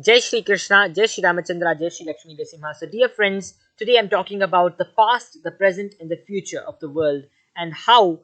Jai Shri Krishna, Jai Shri Ramachandra, Jai Shri Lakshmi Narasimha. So, dear friends, today I'm talking about the past, the present, and the future of the world, and how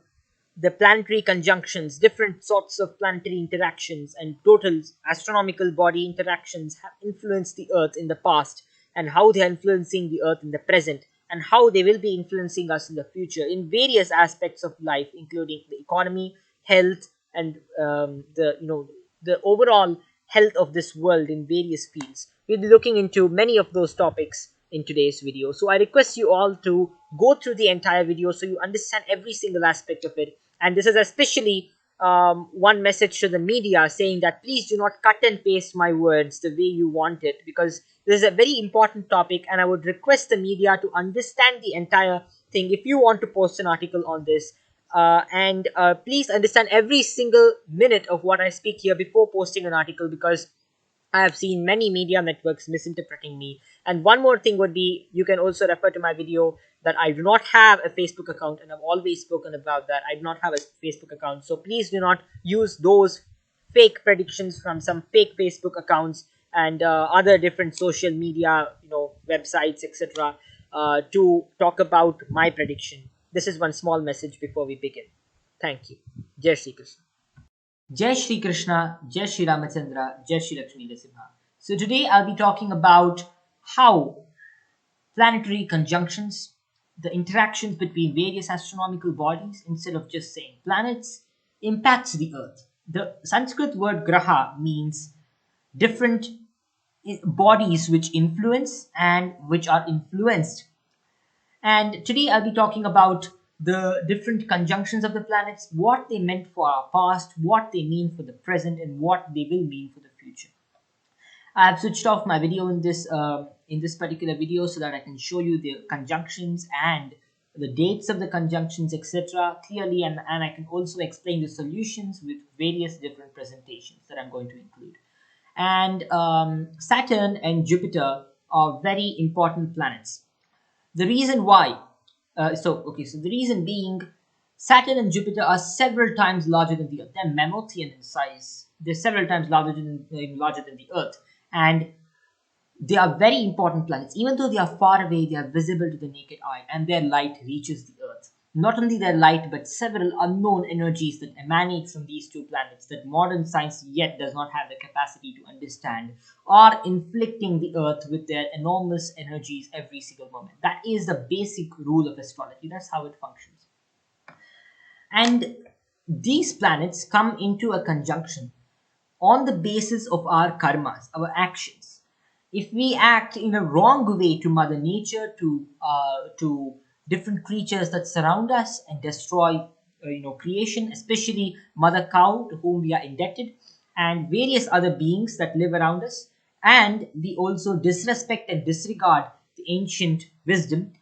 the planetary conjunctions, different sorts of planetary interactions, and total astronomical body interactions have influenced the Earth in the past, and how they are influencing the Earth in the present, and how they will be influencing us in the future in various aspects of life, including the economy, health, and the overall health of this world in various fields. We'll be looking into many of those topics in today's video. So I request you all to go through the entire video so you understand every single aspect of it. And this is especially one message to the media saying that please do not cut and paste my words the way you want it, because this is a very important topic and I would request the media to understand the entire thing if you want to post an article on this. And please understand every single minute of what I speak here before posting an article, because I have seen many media networks misinterpreting me. And one more thing would be, you can also refer to my video that I do not have a Facebook account, and I've always spoken about that. I do not have a Facebook account. So please do not use those fake predictions from some fake Facebook accounts and other different social media, websites, etc., to talk about my prediction. This is one small message before we begin. Thank you. Jai Shri Krishna. Jai Shri Krishna, Jai Shri Ramachandra, Jai Shri Lakshmi Narasimha. So today I'll be talking about how planetary conjunctions, the interactions between various astronomical bodies, instead of just saying planets, impacts the Earth. The Sanskrit word graha means different bodies which influence and which are influenced. And today I'll be talking about the different conjunctions of the planets, what they meant for our past, what they mean for the present, and what they will mean for the future. I have switched off my video in this particular video so that I can show you the conjunctions and the dates of the conjunctions, etc., clearly, and I can also explain the solutions with various different presentations that I'm going to include. And Saturn and Jupiter are very important planets. The reason why, so the reason being, Saturn and Jupiter are several times larger than the Earth. They're mammalian in size. They're several times larger than the Earth, and they are very important planets. Even though they are far away, they are visible to the naked eye, and their light reaches the Earth. Not only their light, but several unknown energies that emanate from these two planets that modern science yet does not have the capacity to understand are inflicting the Earth with their enormous energies every single moment. That is the basic rule of astrology. That's how it functions. And these planets come into a conjunction on the basis of our karmas, our actions. If we act in a wrong way to Mother Nature, to different creatures that surround us and destroy, creation, especially Mother Cow, to whom we are indebted, and various other beings that live around us, and we also disrespect and disregard the ancient wisdom,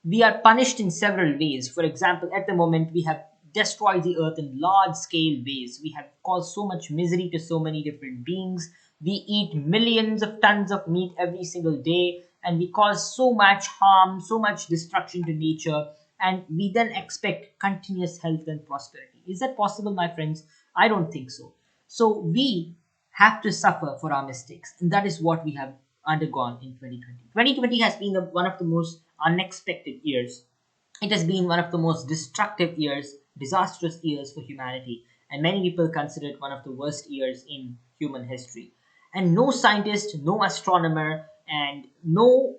we are punished in several ways. For example, at the moment, we have destroyed the earth in large scale ways. We have caused so much misery to so many different beings. We eat millions of tons of meat every single day, and we cause so much harm, so much destruction to nature, and we then expect continuous health and prosperity. Is that possible, my friends? I don't think so. So we have to suffer for our mistakes, and that is what we have undergone in 2020. 2020 has been one of the most unexpected years. It has been one of the most destructive years, disastrous years for humanity, and many people consider it one of the worst years in human history. And no scientist, no astronomer, and no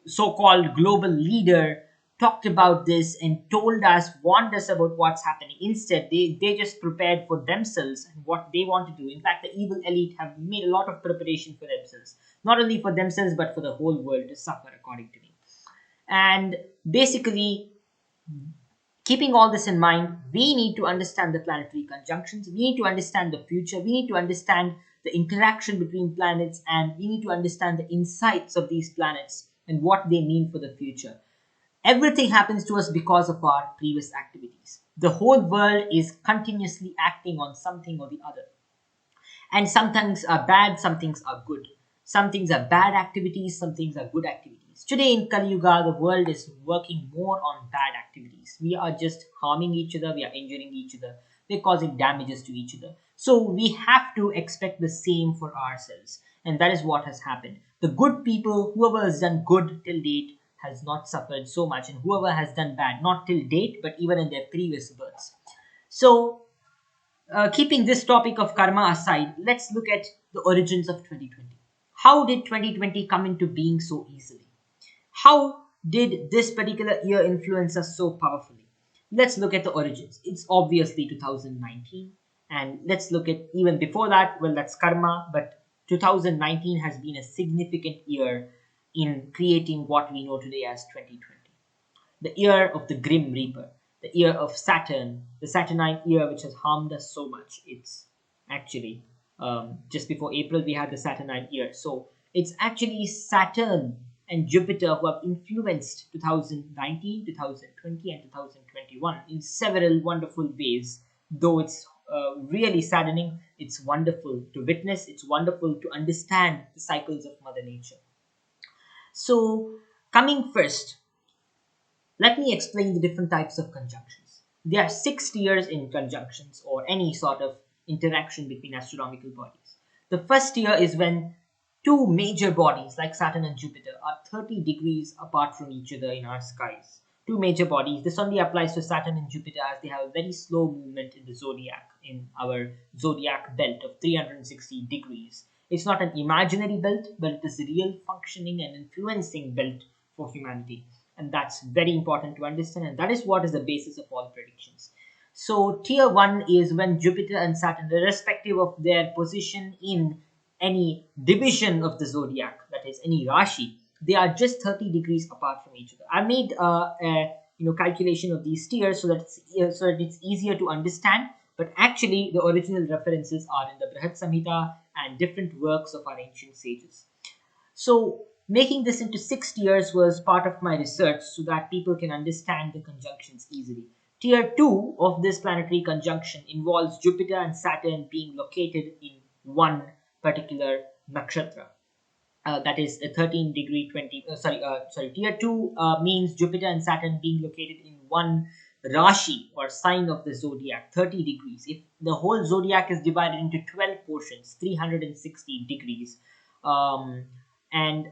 so-called global leader talked about this and told us, warned us about what's happening. Instead, they just prepared for themselves and what they want to do. In fact, the evil elite have made a lot of preparation for themselves, not only for themselves but for the whole world to suffer, according to me. And basically, keeping all this in mind, we need to understand the planetary conjunctions, we need to understand the future, we need to understand the interaction between planets, and we need to understand the insights of these planets and what they mean for the future. Everything happens to us because of our previous activities. The whole world is continuously acting on something or the other. And some things are bad, some things are good. Some things are bad activities, some things are good activities. activities. Today in Kali Yuga, the world is working more on bad activities. We are just harming each other, we are injuring each other, we're causing damages to each other. So we have to expect the same for ourselves. And that is what has happened. The good people, whoever has done good till date, has not suffered so much, and whoever has done bad, not till date, but even in their previous births. So, keeping this topic of karma aside, let's look at the origins of 2020. How did 2020 come into being so easily? How did this particular year influence us so powerfully? Let's look at the origins. It's obviously 2019, and let's look at even before that. Well, that's karma, but 2019 has been a significant year in creating what we know today as 2020, the year of the Grim Reaper, the year of Saturn, the Saturnine year which has harmed us so much. It's actually just before April we had the Saturnine year. So it's actually Saturn and Jupiter who have influenced 2019, 2020, and 2021 in several wonderful ways. Though it's really saddening, it's wonderful to witness, it's wonderful to understand the cycles of Mother Nature. So, coming first, let me explain the different types of conjunctions. There are 6 tiers in conjunctions or any sort of interaction between astronomical bodies. The first tier is when two major bodies like Saturn and Jupiter are 30 degrees apart from each other in our skies. Two major bodies. This only applies to Saturn and Jupiter as they have a very slow movement in the zodiac, in our zodiac belt of 360 degrees. It's not an imaginary belt, but it is a real functioning and influencing belt for humanity. And that's very important to understand, and that is what is the basis of all predictions. So tier 1 is when Jupiter and Saturn, irrespective of their position in any division of the zodiac, that is any Rashi, they are just 30 degrees apart from each other. I made a calculation of these tiers so that it's easier to understand, but actually the original references are in the Bharat Samhita and different works of our ancient sages. So making this into 6 tiers was part of my research so that people can understand the conjunctions easily. Tier 2 of this planetary conjunction involves Jupiter and Saturn being located in one particular nakshatra. That is a 13 degree 20. Tier 2 means Jupiter and Saturn being located in one Rashi or sign of the zodiac, 30 degrees. If the whole zodiac is divided into 12 portions, 360 degrees, and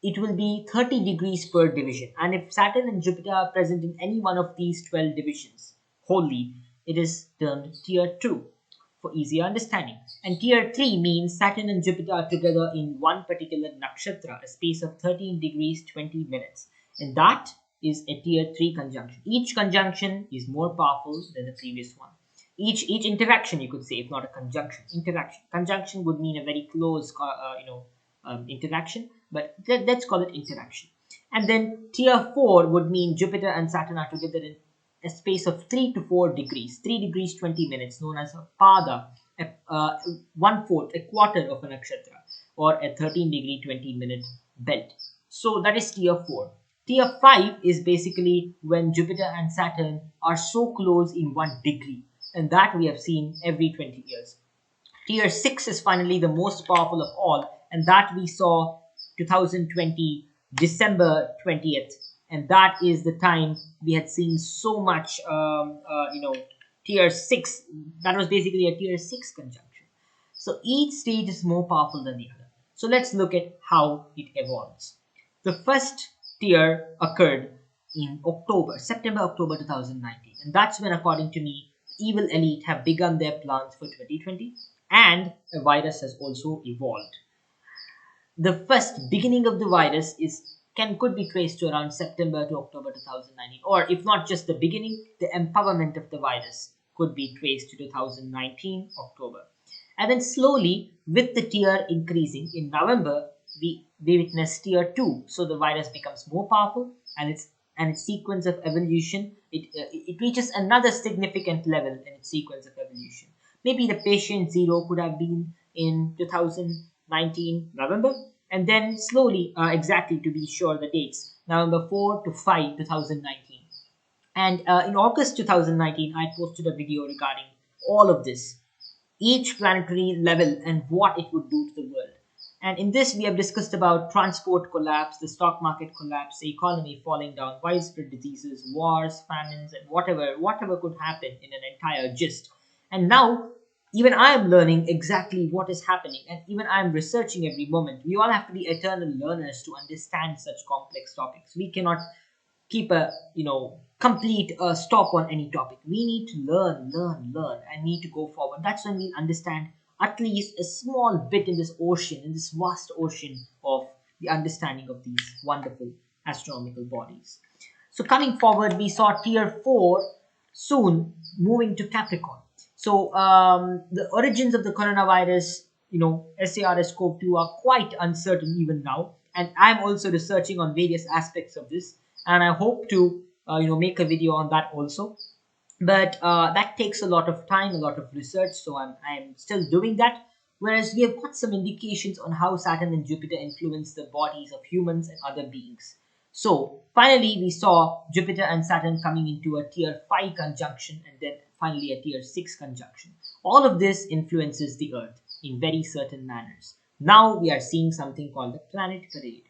it will be 30 degrees per division. And if Saturn and Jupiter are present in any one of these 12 divisions wholly, it is termed tier 2 for easier understanding. And tier 3 means Saturn and Jupiter are together in one particular nakshatra, a space of 13 degrees 20 minutes. And that is a tier 3 conjunction. Each conjunction is more powerful than the previous one. Each interaction, you could say, if not a conjunction, interaction. Conjunction would mean a very close, interaction, but let's call it interaction. And then tier 4 would mean Jupiter and Saturn are together in a space of 3 to 4 degrees, 3 degrees 20 minutes, known as a pada, one-fourth, a quarter of a nakshatra, or a 13 degree 20 minute belt. So that is tier 4. Tier 5 is basically when Jupiter and Saturn are so close in 1 degree, and that we have seen every 20 years. Tier 6 is finally the most powerful of all, and that we saw 2020 December 20th, and that is the time we had seen so much tier 6. That was basically a tier 6 conjunction. So each stage is more powerful than the other. So let's look at how it evolves. The first tier occurred in September October 2019, and that's when, according to me, evil elite have begun their plans for 2020, and a virus has also evolved. The first beginning of the virus could be traced to around September to October 2019, or if not just the beginning, the empowerment of the virus could be traced to 2019 October. And then slowly, with the tier increasing, in November we witness tier 2, so the virus becomes more powerful, and its sequence of evolution, it reaches another significant level in its sequence of evolution. Maybe the patient 0 could have been in 2019 November, and then slowly, exactly to be sure the dates, November 4 to 5 2019. And in August 2019 I posted a video regarding all of this, each planetary level and what it would do to the world. And in this, we have discussed about transport collapse, the stock market collapse, the economy falling down, widespread diseases, wars, famines, and whatever could happen in an entire gist. And now, even I am learning exactly what is happening, and even I am researching every moment. We all have to be eternal learners to understand such complex topics. We cannot keep a complete stop on any topic. We need to learn and need to go forward. That's when we understand at least a small bit in this ocean, in this vast ocean of the understanding of these wonderful astronomical bodies. So coming forward, we saw tier 4 soon moving to Capricorn. So the origins of the coronavirus, SARS-CoV-2, are quite uncertain even now. And I'm also researching on various aspects of this, and I hope to make a video on that also. But that takes a lot of time, a lot of research, so I'm still doing that. Whereas we have got some indications on how Saturn and Jupiter influence the bodies of humans and other beings. So finally, we saw Jupiter and Saturn coming into a tier 5 conjunction, and then finally a tier 6 conjunction. All of this influences the Earth in very certain manners. Now we are seeing something called the planet parade.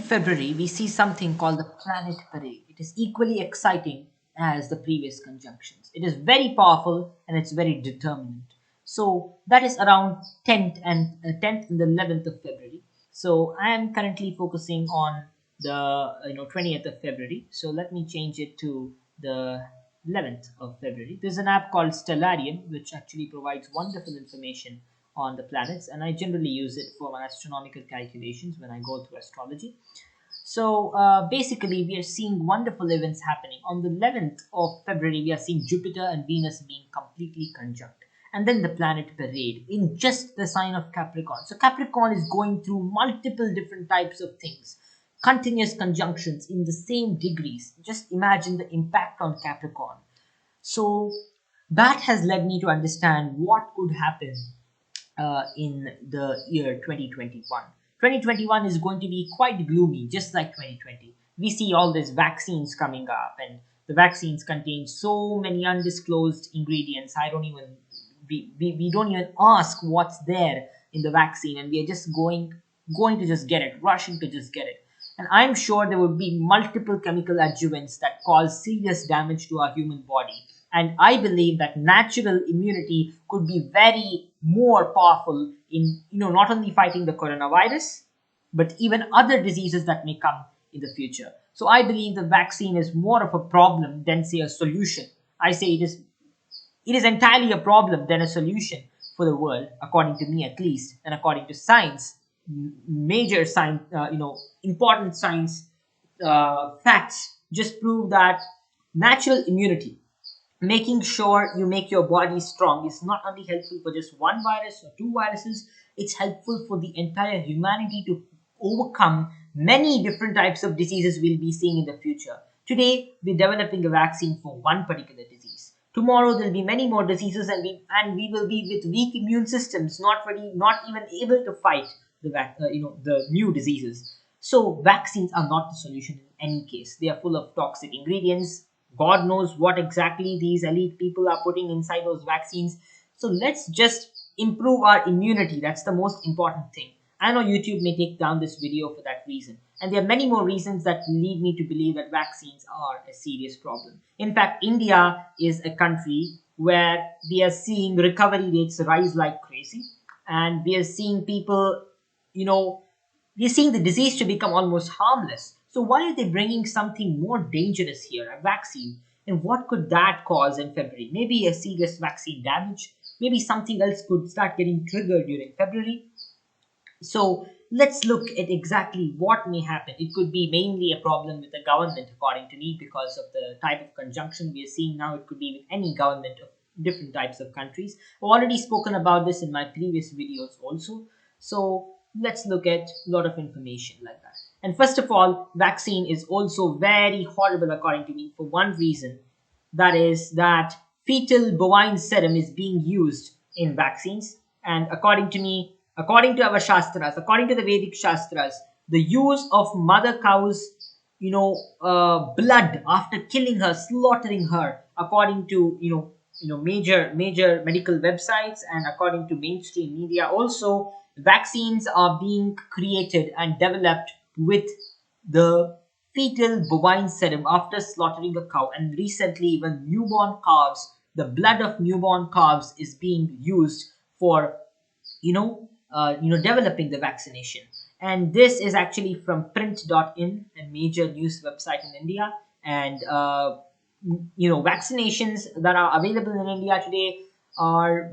February, we see something called the planet parade. It is equally exciting as the previous conjunctions. It is very powerful and it's very determinant. So that is around 10th and the 11th of February. So I am currently focusing on the 20th of February. So let me change it to the 11th of February. There's an app called Stellarium which actually provides wonderful information on the planets, and I generally use it for my astronomical calculations when I go through astrology. So basically, we are seeing wonderful events happening. On the 11th of February, we are seeing Jupiter and Venus being completely conjunct. And then the planet parade in just the sign of Capricorn. So Capricorn is going through multiple different types of things, continuous conjunctions in the same degrees. Just imagine the impact on Capricorn. So that has led me to understand what could happen in the year 2021. 2021 is going to be quite gloomy, just like 2020. We see all these vaccines coming up, and the vaccines contain so many undisclosed ingredients. I don't even we don't even ask what's there in the vaccine, and we are just going to just get it, rushing to just get it. And I'm sure there would be multiple chemical adjuvants that cause serious damage to our human body. And I believe that natural immunity could be very more powerful in not only fighting the coronavirus, but even other diseases that may come in the future. So I believe the vaccine is more of a problem than say a solution. I say it is entirely a problem than a solution for the world, according to me at least, and according to science. Major science, important science facts just prove that natural immunity, making sure you make your body strong, is not only helpful for just one virus or two viruses, it's helpful for the entire humanity to overcome many different types of diseases we'll be seeing in the future. Today, we're developing a vaccine for one particular disease. Tomorrow, there'll be many more diseases, and we will be with weak immune systems, not even able to fight the new diseases. So, vaccines are not the solution in any case. They are full of toxic ingredients. God knows what exactly these elite people are putting inside those vaccines. So let's just improve our immunity. That's the most important thing. I know YouTube may take down this video for that reason. And there are many more reasons that lead me to believe that vaccines are a serious problem. In fact, India is a country where we are seeing recovery rates rise like crazy. And we are seeing people, we're seeing the disease to become almost harmless. So why are they bringing something more dangerous here, a vaccine? And what could that cause in February? Maybe a serious vaccine damage. Maybe something else could start getting triggered during February. So let's look at exactly what may happen. It could be mainly a problem with the government, according to me, because of the type of conjunction we are seeing now. It could be with any government of different types of countries. I've already spoken about this in my previous videos also. So let's look at a lot of information like that. And first of all, vaccine is also very horrible according to me for one reason. That is that fetal bovine serum is being used in vaccines. And according to me, according to our Shastras, according to the Vedic Shastras, the use of mother cow's, blood after killing her, slaughtering her, according to, major medical websites and according to mainstream media also, vaccines are being created and developed with the fetal bovine serum after slaughtering a cow. And recently, even newborn calves, the blood of newborn calves is being used for developing the vaccination. And this is actually from print.in, a major news website in India. And vaccinations that are available in India today are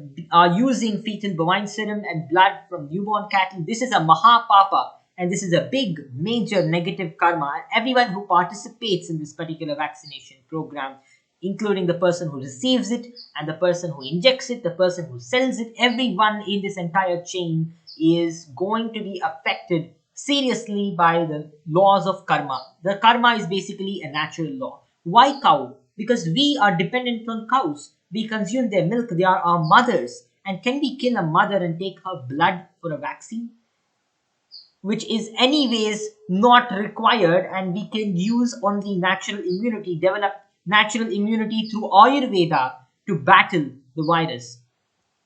using fetal bovine serum and blood from newborn cattle. This is a mahapapa, and this is a big major negative karma. Everyone who participates in this particular vaccination program, including the person who receives it and the person who injects it, the person who sells it, everyone in this entire chain is going to be affected seriously by the laws of karma. The karma is basically a natural law. Why cow? Because we are dependent on cows. We consume their milk. They are our mothers. And can we kill a mother and take her blood for a vaccine? Which is anyways not required, and we can use only natural immunity, develop natural immunity through Ayurveda to battle the virus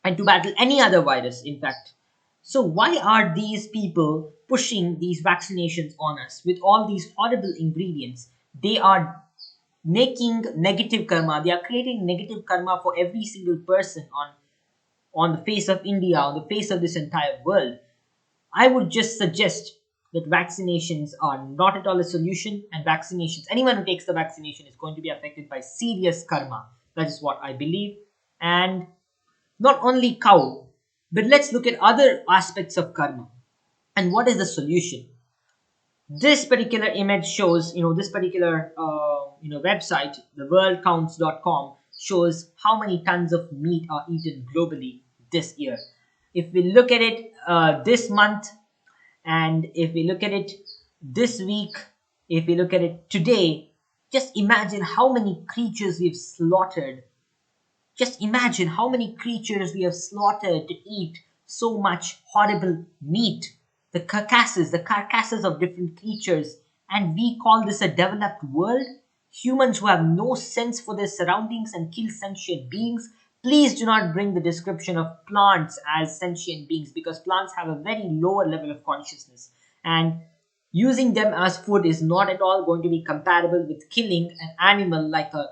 and to battle any other virus, in fact. So why are these people pushing these vaccinations on us with all these horrible ingredients. They are making negative karma. They are creating negative karma for every single person on the face of India, on the face of this entire world. I would just suggest that vaccinations are not at all a solution, and vaccinations, anyone who takes the vaccination is going to be affected by serious karma. That is what I believe. And not only cow, but let's look at other aspects of karma. And what is the solution? This particular image shows, this particular website, theworldcounts.com, shows how many tons of meat are eaten globally this year. If we look at it this month, and if we look at it this week, if we look at it today, just imagine how many creatures we've slaughtered. Just imagine how many creatures we have slaughtered to eat so much horrible meat. The carcasses of different creatures. And we call this a developed world? Humans who have no sense for their surroundings and kill sentient beings. Please do not bring the description of plants as sentient beings, because plants have a very lower level of consciousness. And using them as food is not at all going to be compatible with killing an animal like a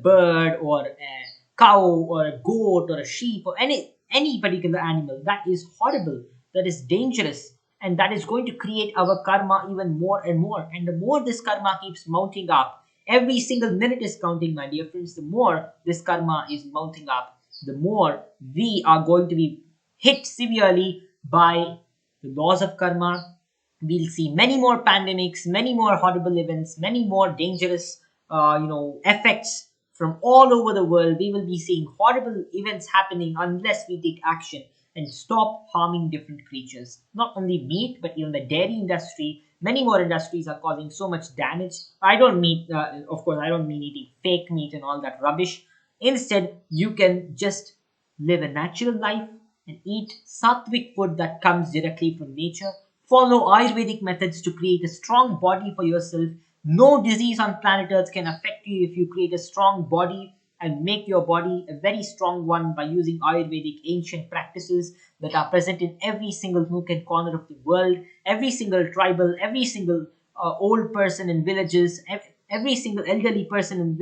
bird or a cow or a goat or a sheep or any particular animal. That is horrible, that is dangerous, and that is going to create our karma even more and more. And the more this karma keeps mounting up, every single minute is counting, my dear friends. The more this karma is mounting up, the more we are going to be hit severely by the laws of karma. We'll see many more pandemics, many more horrible events, many more dangerous, effects from all over the world. We will be seeing horrible events happening unless we take action and stop harming different creatures. Not only meat, but even the dairy industry. Many more industries are causing so much damage. I don't mean, of course, I don't mean eating fake meat and all that rubbish. Instead, you can just live a natural life and eat sattvic food that comes directly from nature. Follow Ayurvedic methods to create a strong body for yourself. No disease on planet Earth can affect you if you create a strong body and make your body a very strong one by using Ayurvedic ancient practices that are present in every single nook and corner of the world, every single tribal, every single old person in villages, every single elderly person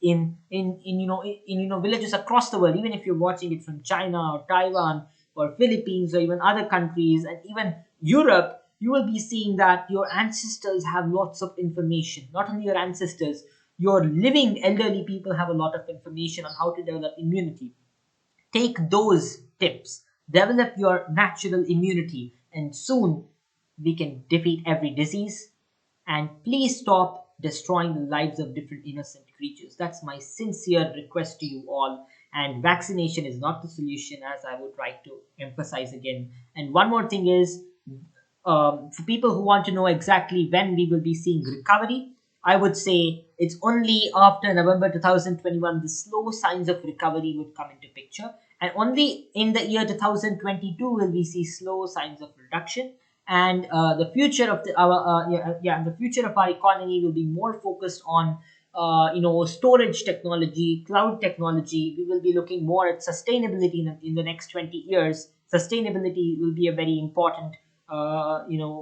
in villages across the world. Even if you're watching it from China or Taiwan or Philippines or even other countries and even Europe, you will be seeing that your ancestors have lots of information. Not only your ancestors, your living elderly people have a lot of information on how to develop immunity. Take those tips, develop your natural immunity, and soon we can defeat every disease. And please stop destroying the lives of different innocent creatures. That's my sincere request to you all. And vaccination is not the solution, as I would like to emphasize again. And one more thing is, for people who want to know exactly when we will be seeing recovery, I would say it's only after November 2021 the slow signs of recovery would come into picture, and only in the year 2022 will we see slow signs of reduction. And the future of the future of our economy will be more focused on storage technology, cloud technology. We will be looking more at sustainability in the next 20 years. Sustainability will be a very important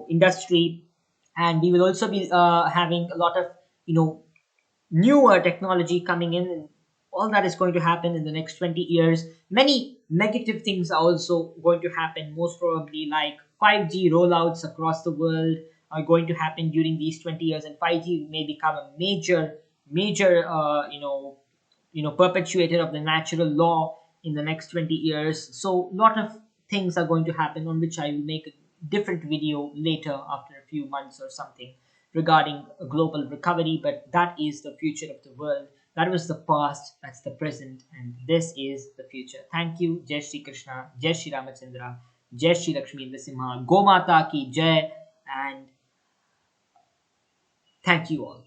industry, and we will also be having a lot of newer technology coming in, and all that is going to happen in the next 20 years. Many negative things are also going to happen, most probably, like 5G rollouts across the world are going to happen during these 20 years, and 5G may become a major perpetuator of the natural law in the next 20 years. So a lot of things are going to happen, on which I will make a different video later after a few months or something, regarding a global recovery. But that is the future of the world. That was the past, that's the present, and this is the future. Thank you. Jai Shri Krishna, Jai Shri Ramachandra, Jai Shri Lakshmi Narasimha, Go Mata ki Jai, and thank you all.